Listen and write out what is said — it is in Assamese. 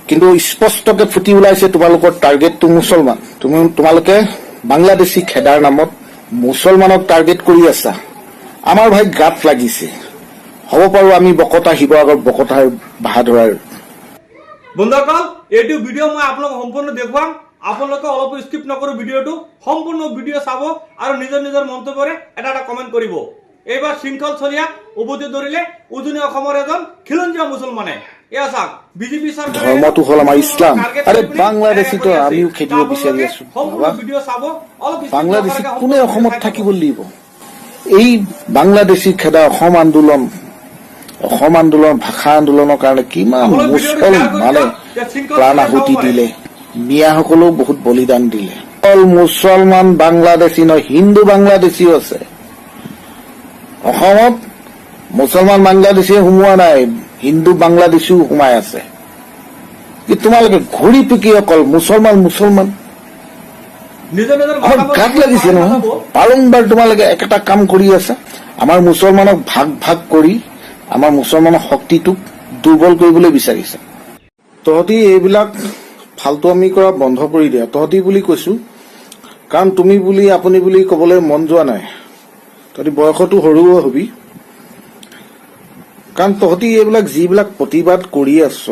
কিন্তু স্পষ্টকে ফুটি ওলাইছে তোমালোকৰ টাৰ্গেটটো মুছলমান। তোমালোকে বাংলাদেশী খেদাৰ নামত মুছলমানক টাৰ্গেট কৰি আছা। আমাৰ ভাই গাত লাগিছে। হ'ব পাৰো আমি বকতা শিৱসাগৰ বকতাৰ বাহাদুৰাৰ। বন্ধুসকল, এইটো ভিডিঅ' মই আপোনালোকক সম্পূৰ্ণ দেখুৱাম। আপোনালোকে অলপ স্কিপ নকৰি ভিডিঅ'টো সম্পূৰ্ণ ভিডিঅ' চাব আৰু নিজৰ নিজৰ মন্তব্যৰে এটা কমেণ্ট কৰিব। এইবাৰ শৃংখল চলিয়া উভতি ধৰিলে উজনি অসমৰ এজন খিলঞ্জীয়া মুছলমানে। এয়া চাওক, বিজেপি চৰকাৰে ধৰ্মটো হ'ল আমাৰ ইছলাম। আৰে বাংলাদেশীতো আমিও খেদিব বিচাৰি আছো। ভিডিঅ' চাব, অলপ বাংলাদেশী কোনে অসমত থাকিব লাগিব? এই বাংলাদেশী খেদা অসম আন্দোলন ভাষা আন্দোলনৰ কাৰণে কিমান মুছলমানে প্ৰাণ আহুতি দিলে, মিয়াসকলেও বহুত বলিদান দিলে। অকল মুছলমান বাংলাদেশী নহয়, হিন্দু বাংলাদেশীও আছে অসমত। মুছলমান বাংলাদেশীয়ে সোমোৱা নাই, হিন্দু বাংলাদেশীও সোমাই আছে। তোমালোকে ঘূৰি পিকি অকল মুছলমান আমাৰ গাত লাগিছে নহয়। বাৰম্বাৰ তোমালোকে একেটা কাম কৰি আছা। আমাৰ মুছলমানক ভাগ কৰি আমাৰ মুছলমানৰ শক্তিটোক দুৰ্বল কৰিবলৈ বিচাৰিছে। তহঁতি এইবিলাক ফাল্টুৱামি কৰা বন্ধ কৰি দিয়া। তহঁতি বুলি কৈছো, কাৰণ তুমি বুলি আপুনি বুলি কবলৈ মন যোৱা নাই। তহঁতি বয়সতো সৰুও হবি। কাৰণ তহঁতি এইবিলাক যিবিলাক প্ৰতিবাদ কৰি আছ,